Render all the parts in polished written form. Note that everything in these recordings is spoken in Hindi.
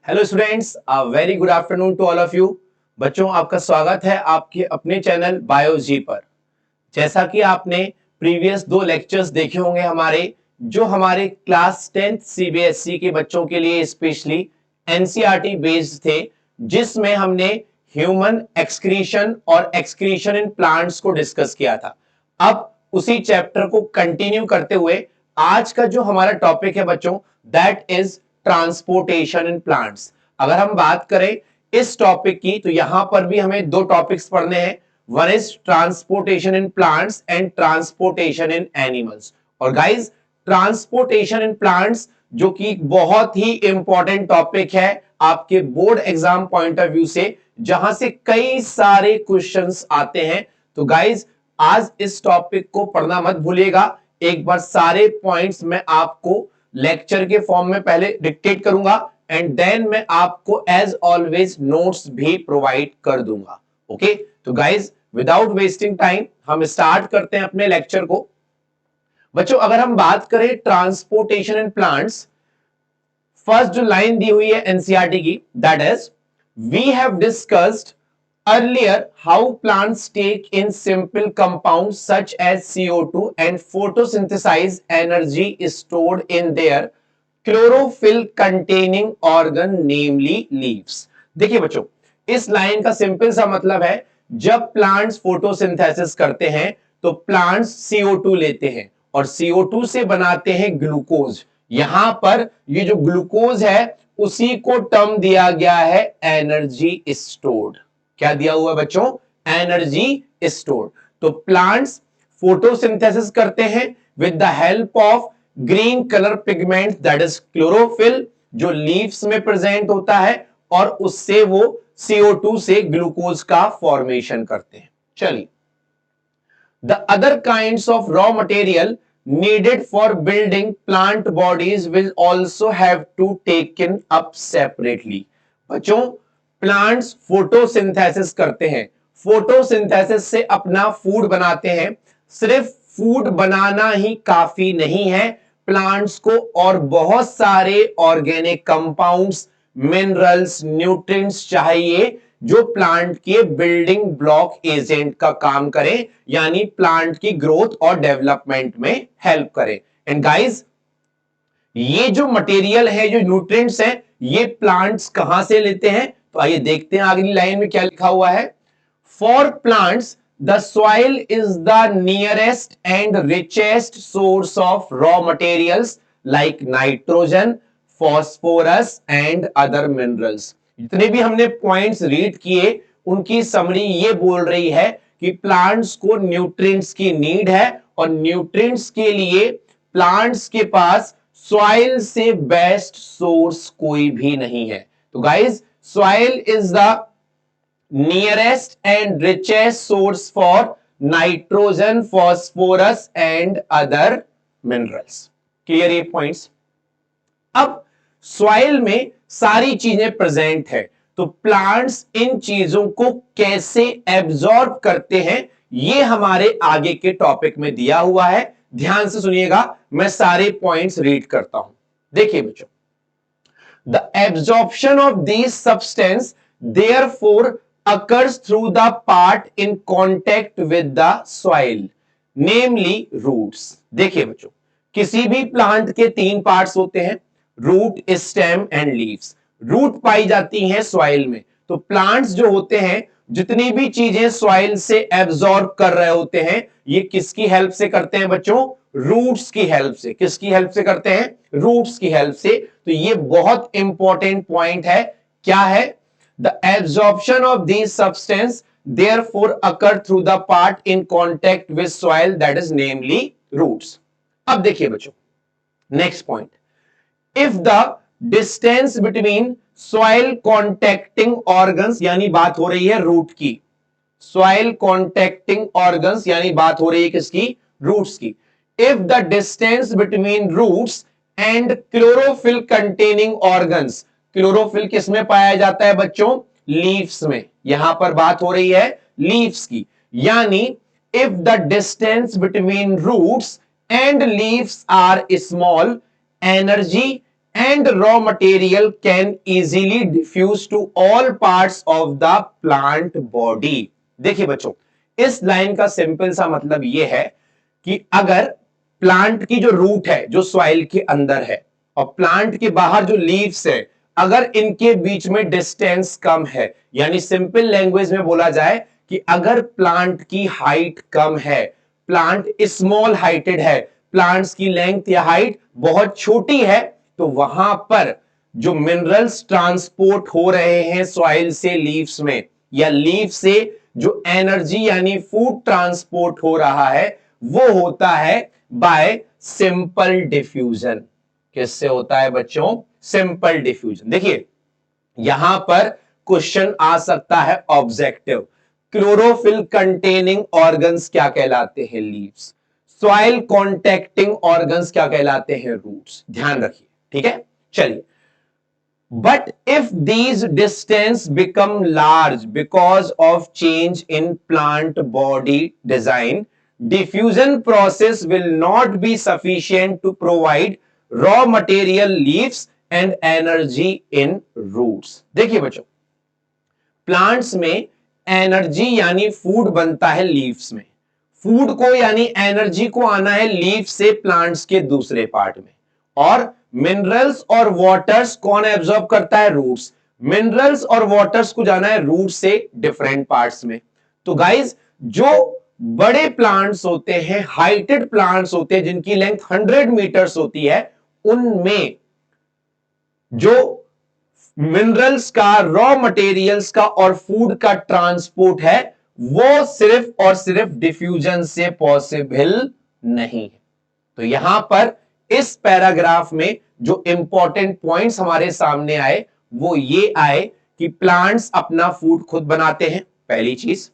Hello students, very good afternoon to all of you. बच्चों, आपका स्वागत है आपके अपने चैनल बायोजी पर। जैसा कि आपने प्रीवियस 2 लेक्चर्स देखे होंगे जो हमारे क्लास 10th सीबीएसई के बच्चों के लिए स्पेशली एनसीईआरटी बेस्ड थे, जिसमें हमने ह्यूमन एक्सक्रीशन और एक्सक्रीशन इन प्लांट्स को डिस्कस किया था। अब उसी चैप्टर को कंटिन्यू करते हुए आज का जो हमारा टॉपिक है बच्चों, that is transportation in plants. अगर हम बात करें इस टॉपिक की, तो यहां पर भी हमें 2 टॉपिक्स पढ़ने हैं। One is transportation in plants and transportation in animals. और गाइस, ट्रांसपोर्टेशन इन प्लांट्स जो कि बहुत ही इंपॉर्टेंट टॉपिक है आपके board exam point of view से, जहां से कई सारे क्वेश्चंस आते हैं। तो गाइस, आज इस टॉपिक को पढ़ना मत भूलिएगा। एक बार सारे पॉइंट्स मैं आपको लेक्चर के फॉर्म में पहले डिक्टेट करूंगा एंड देन मैं आपको एज ऑलवेज नोट्स भी प्रोवाइड कर दूंगा। ओके, तो गाइस, विदाउट वेस्टिंग टाइम हम स्टार्ट करते हैं अपने लेक्चर को। बच्चों, अगर हम बात करें ट्रांसपोर्टेशन इन प्लांट्स, फर्स्ट जो लाइन दी हुई है एनसीईआरटी की, that is we have discussed earlier how plants take in simple compounds such as CO2 and photosynthesize energy stored in their chlorophyll containing organ namely leaves। देखिए बच्चों, इस लाइन का सिंपल सा मतलब है, जब प्लांट्स फोटोसिंथेसिस करते हैं तो प्लांट्स CO2 लेते हैं और CO2 से बनाते हैं ग्लूकोज। यहां पर ये जो ग्लूकोज है उसी को टर्म दिया गया है एनर्जी स्टोर्ड। क्या दिया हुआ बच्चों? Energy stored. तो प्लांट्स फोटोसिंथेसिस करते हैं with the help of green colour pigment that is chlorophyll, जो लीव्स में प्रेजेंट होता है, और उससे वो CO2 से ग्लूकोज का फॉर्मेशन करते हैं। चलिए, the other kinds of raw material needed for building plant bodies will also have to taken up separately। बच्चों, प्लांट्स फोटोसिंथेसिस करते हैं, फोटोसिंथेसिस से अपना फूड बनाते हैं। सिर्फ फूड बनाना ही काफी नहीं है, प्लांट्स को और बहुत सारे ऑर्गेनिक कंपाउंड्स, मिनरल्स, न्यूट्रिएंट्स चाहिए जो प्लांट के बिल्डिंग ब्लॉक एजेंट का काम करें, यानी प्लांट की ग्रोथ और डेवलपमेंट में हेल्प करें। एंड गाइस, ये जो मटेरियल है, जो न्यूट्रिएंट्स हैं, ये प्लांट्स कहां से लेते हैं? तो आइए देखते हैं अगली लाइन में क्या लिखा हुआ है। For plants the soil is the nearest and richest source of raw materials like nitrogen, phosphorus and other minerals. जितने भी हमने पॉइंट्स रीड किए, उनकी समरी ये बोल रही है कि प्लांट्स को न्यूट्रिएंट्स की नीड है और न्यूट्रिएंट्स के लिए प्लांट्स के पास सॉइल से बेस्ट सोर्स कोई भी नहीं है। तो guys, soil is the nearest and richest source for nitrogen, phosphorus and other minerals. Clear ये पॉइंट्स? अब सॉइल में सारी चीजें प्रेजेंट है, तो प्लांट्स इन चीजों को कैसे एब्जॉर्ब करते हैं, ये हमारे आगे के टॉपिक में दिया हुआ है। ध्यान से सुनिएगा, मैं सारे पॉइंट्स रीड करता हूं। देखिए बच्चों, the absorption of this substance therefore occurs through the part in contact with the soil, namely roots। देखिए बच्चों, किसी भी प्लांट के 3 पार्ट्स होते हैं, root, stem and leaves. Root पाई जाती हैं सॉइल में। तो प्लांट्स जो होते हैं, जितनी भी चीजें सॉइल से एब्जॉर्ब कर रहे होते हैं, ये किसकी हेल्प से करते हैं बच्चों? रूट्स की हेल्प से। किसकी हेल्प से करते हैं? रूट्स की हेल्प से। तो ये बहुत इंपॉर्टेंट पॉइंट है। क्या है? The absorption of these substance therefore occur through the part in contact with soil, that is namely roots। अब देखिए बच्चों, next point, if the distance between soil contacting organs, यानी बात हो रही है रूट की, soil contacting organs यानी बात हो रही है किसकी? रूट्स की। if the distance between roots and chlorophyll containing organs, chlorophyll किस में पाया जाता है बच्चों? लीव्स में। यहां पर बात हो रही है लीव्स की, यानी if the distance between roots and leaves are small, energy and raw material can easily diffuse to all parts of the plant body। देखिए बच्चों, इस लाइन का सिंपल सा मतलब यह है कि अगर प्लांट की जो रूट है जो सॉइल के अंदर है और प्लांट के बाहर जो लीव्स है, अगर इनके बीच में डिस्टेंस कम है, यानी सिंपल लैंग्वेज में बोला जाए कि अगर प्लांट की हाइट कम है, प्लांट स्मॉल हाइटेड है, प्लांट्स की लेंथ या हाइट बहुत छोटी है, तो वहां पर जो मिनरल्स ट्रांसपोर्ट हो रहे हैं सॉइल से लीव्स में, या लीव से जो एनर्जी यानी फूड ट्रांसपोर्ट हो रहा है, वो होता है बाय सिंपल डिफ्यूजन। किससे होता है बच्चों? Simple diffusion. देखिए यहां पर क्वेश्चन आ सकता है ऑब्जेक्टिव, क्लोरोफिल कंटेनिंग ऑर्गन्स क्या कहलाते हैं? लीव्स। सॉइल कॉन्टेक्टिंग ऑर्गन्स क्या कहलाते हैं? रूट्स। ध्यान रखिए, ठीक है। चलिए, but if these distance become large because of change in plant body design, diffusion process will not be sufficient to provide raw material, leaves and energy in roots। देखिए बच्चों, प्लांट्स में एनर्जी यानी फूड बनता है लीव्स में, फूड को यानी एनर्जी को आना है लीफ से प्लांट्स के दूसरे पार्ट में, और मिनरल्स और वाटर्स कौन एब्जॉर्ब करता है? रूट्स। मिनरल्स और वाटर्स को जाना है रूट से डिफरेंट पार्ट्स में। तो गाइज, जो बड़े प्लांट्स होते हैं, हाइटेड प्लांट्स होते हैं जिनकी लेंथ 100 मीटर्स होती है, उनमें जो मिनरल्स का, रॉ मटेरियल्स का और फूड का ट्रांसपोर्ट है, वो सिर्फ और सिर्फ डिफ्यूजन से पॉसिबल नहीं है। तो यहां पर इस पैराग्राफ में जो इंपॉर्टेंट पॉइंट्स हमारे सामने आए वो ये आए कि प्लांट्स अपना फूड खुद बनाते हैं, पहली चीज,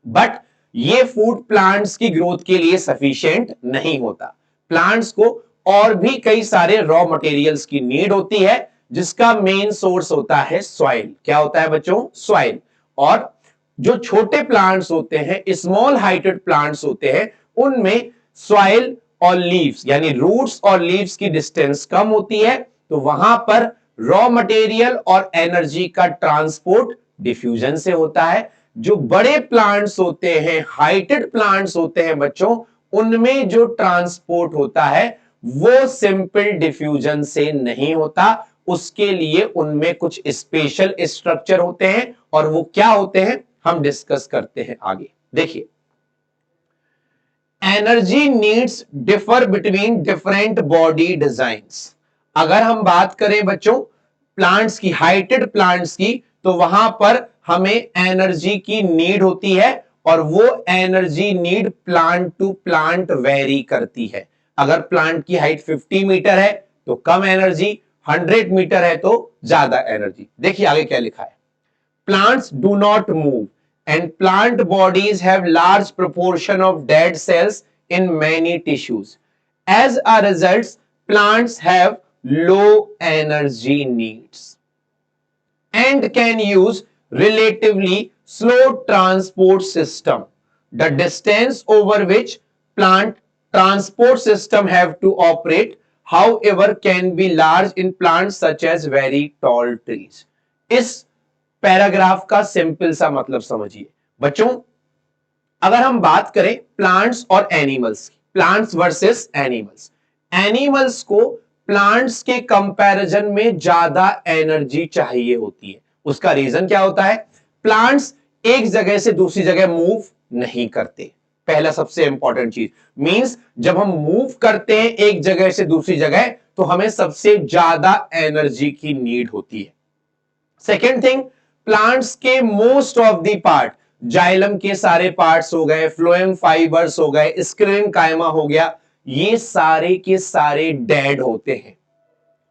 बट ये फूड प्लांट्स की ग्रोथ के लिए सफिशिएंट नहीं होता। प्लांट्स को और भी कई सारे रॉ मटेरियल्स की नीड होती है, जिसका मेन सोर्स होता है सॉइल। क्या होता है बच्चों? सॉइल। और जो छोटे प्लांट्स होते हैं, स्मॉल हाइटेड प्लांट्स होते हैं, उनमें सॉइल और लीव्स यानी रूट्स और लीव्स की डिस्टेंस कम होती है, तो वहां पर रॉ मटेरियल और एनर्जी का ट्रांसपोर्ट डिफ्यूजन से होता है। जो बड़े प्लांट्स होते हैं, हाइटेड प्लांट्स होते हैं बच्चों, उनमें जो ट्रांसपोर्ट होता है वो सिंपल डिफ्यूजन से नहीं होता, उसके लिए उनमें कुछ स्पेशल स्ट्रक्चर होते हैं, और वो क्या होते हैं हम डिस्कस करते हैं आगे। देखिए, energy needs differ between different body designs. अगर हम बात करें बच्चों प्लांट्स की, हाइटेड प्लांट्स की, तो वहां पर हमें एनर्जी की नीड होती है, और वो energy need plant to plant vary करती है। अगर प्लांट की हाइट 50 मीटर है तो कम एनर्जी, 100 मीटर है तो ज्यादा एनर्जी। देखिए आगे क्या लिखा है, plants do not move and plant bodies have large proportion of dead cells in many tissues. As a result, plants have low energy needs and can use relatively slow transport system. The distance over which plant transport system have to operate, however, can be large in plants such as very tall trees. इस पैराग्राफ का सिंपल सा मतलब समझिए बच्चों। अगर हम बात करें प्लांट्स और एनिमल्स की, प्लांट्स वर्सेस एनिमल्स, एनिमल्स को प्लांट्स के कंपैरिजन में ज्यादा एनर्जी चाहिए होती है। उसका रीजन क्या होता है? प्लांट्स एक जगह से दूसरी जगह मूव नहीं करते। पहला सबसे इंपॉर्टेंट चीज मींस जब हम मूव करते हैं एक जगह से दूसरी जगह तो हमें सबसे ज्यादा एनर्जी की नीड होती है। सेकेंड थिंग, प्लांट्स के most of the part, xylem के सारे पार्ट्स हो गए, फ्लोएम फाइबर्स हो गए, स्क्रीन कायमा हो गया, ये सारे के सारे डेड होते हैं।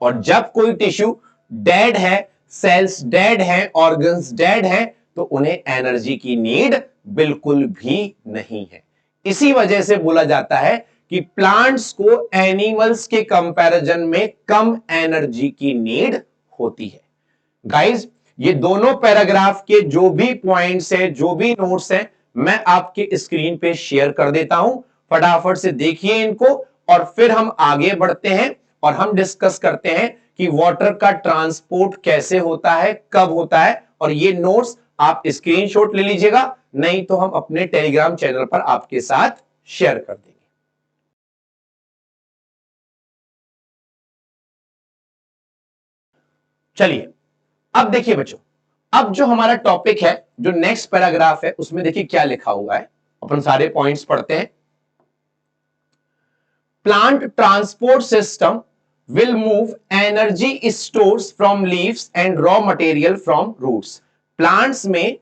और जब कोई टिश्यू डेड है, सेल्स डेड हैं, ऑर्गन्स डेड हैं, तो उन्हें एनर्जी की नीड बिल्कुल भी नहीं है। इसी वजह से बोला जाता है कि प्लांट्स को एनिमल्स के कंपैरिजन में कम एनर्जी की नीड होती है। गाइज, ये दोनों पैराग्राफ के जो भी पॉइंट्स हैं, जो भी नोट्स हैं, मैं आपके स्क्रीन पे शेयर कर देता हूं। फटाफट से देखिए इनको और फिर हम आगे बढ़ते हैं और हम डिस्कस करते हैं कि वाटर का ट्रांसपोर्ट कैसे होता है, कब होता है, और ये नोट्स आप स्क्रीनशॉट ले लीजिएगा, नहीं तो हम अपने टेलीग्राम चैनल पर आपके साथ शेयर कर देंगे। चलिए अब देखिए बच्चों, अब जो हमारा टॉपिक है, जो नेक्स्ट पैराग्राफ है, उसमें देखिए क्या लिखा हुआ है। अपन सारे पॉइंट्स पढ़ते हैं। Plant transport system will move energy stores from leaves and raw material from roots. Plants में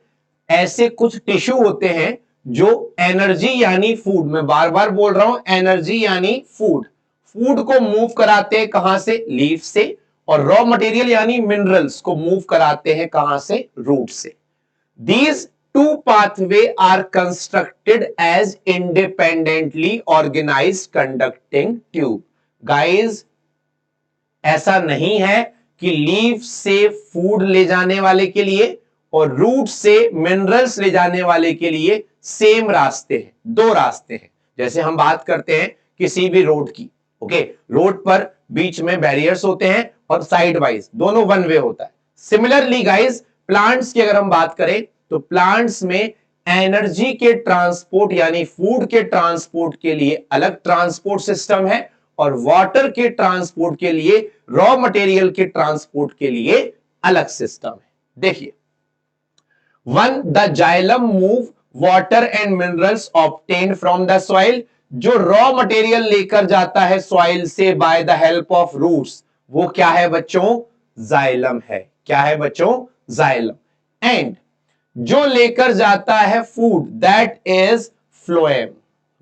ऐसे कुछ टिश्यू होते हैं जो एनर्जी यानी फूड, मैं बार बार बोल रहा हूं, एनर्जी यानी फूड, फूड को मूव कराते हैं कहां से, लीफ से, और रॉ मटेरियल यानी मिनरल्स को मूव कराते हैं कहां से, रूट से। These two pathways are constructed as independently organized conducting tube. Guys, ऐसा नहीं है कि लीफ से फूड ले जाने वाले के लिए और रूट से मिनरल्स ले जाने वाले के लिए सेम रास्ते हैं, दो रास्ते हैं। जैसे हम बात करते हैं किसी भी रोड की, ओके, रोड पर बीच में बैरियर्स होते हैं और साइड वाइज दोनों वन वे होता है। सिमिलरली गाइस, प्लांट्स की अगर हम बात करें तो प्लांट्स में एनर्जी के ट्रांसपोर्ट यानी फूड के ट्रांसपोर्ट के लिए अलग ट्रांसपोर्ट सिस्टम है और वाटर के ट्रांसपोर्ट के लिए, रॉ मटेरियल के ट्रांसपोर्ट के लिए अलग सिस्टम है। देखिए, one the xylem move water and minerals obtained from the soil, जो रॉ मटेरियल लेकर जाता है सॉइल से by the help of roots, वो क्या है बच्चों, जाइलम है। क्या है बच्चों, जाइलम। एंड जो लेकर जाता है food, that is phloem,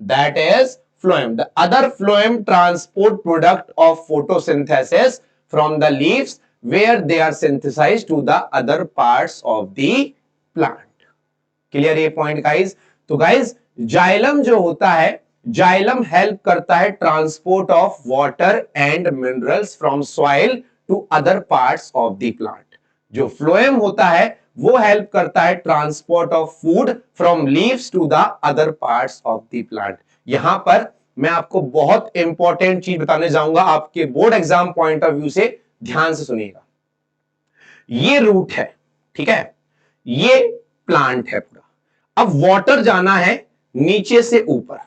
that is phloem. The other phloem transport product of photosynthesis from the leaves where they are synthesized to the other parts of the plant. Clear ये point guys? तो guys, जाइलम जो होता है, जाइलम हेल्प करता है transport of water and minerals from soil to other parts of the plant. जो फ्लोएम होता है वो हेल्प करता है transport of food from leaves to the other parts of the plant. यहां पर मैं आपको बहुत इंपॉर्टेंट चीज बताने जाऊंगा, आपके board exam point of view से, ध्यान से सुनिएगा। ये रूट है, ठीक है, ये प्लांट है पूरा। अब वाटर जाना है नीचे से ऊपर,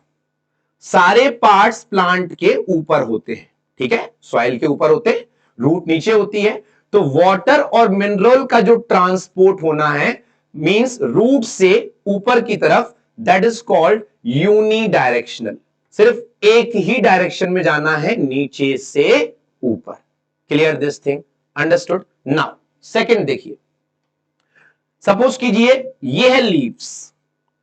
सारे पार्ट्स प्लांट के ऊपर होते हैं, ठीक है, सॉइल के ऊपर होते हैं, रूट नीचे होती है। तो वाटर और मिनरल का जो ट्रांसपोर्ट होना है मींस रूट से ऊपर की तरफ, दैट इज कॉल्ड यूनिडायरेक्शनल। सिर्फ एक ही डायरेक्शन में जाना है, नीचे से ऊपर। Clear this thing, understood? Now second देखिए, सपोज कीजिए ये है लीव्स।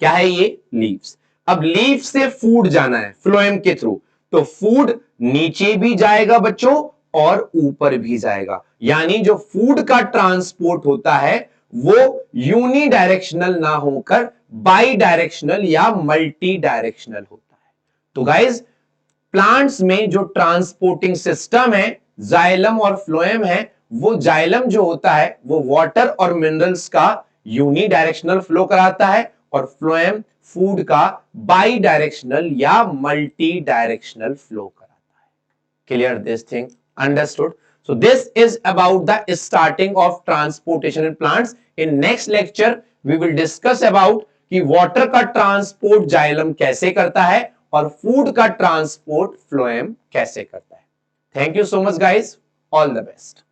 क्या है ये? लीव्स। अब लीफ से फूड जाना है फ्लोएम के थ्रू, तो फूड नीचे भी जाएगा बच्चों और ऊपर भी जाएगा, यानी जो फूड का ट्रांसपोर्ट होता है वो यूनिडायरेक्शनल ना होकर बाई डायरेक्शनल या मल्टी डायरेक्शनल होता है। तो गाइज, प्लांट्स में जो ट्रांसपोर्टिंग सिस्टम है, जाइलम और फ्लोएम है, वो जाइलम जो होता है वो वाटर और मिनरल्स का यूनिडायरेक्शनल फ्लो कराता है और फ्लोएम फूड का बाई डायरेक्शनल या मल्टी डायरेक्शनल फ्लो कराता है। Clear this thing, understood? So this is about the starting of transportation in plants. In next lecture we will discuss about कि water का transport जाइलम कैसे करता है और food का transport फ्लोएम कैसे करता है। Thank you so much guys, all the best.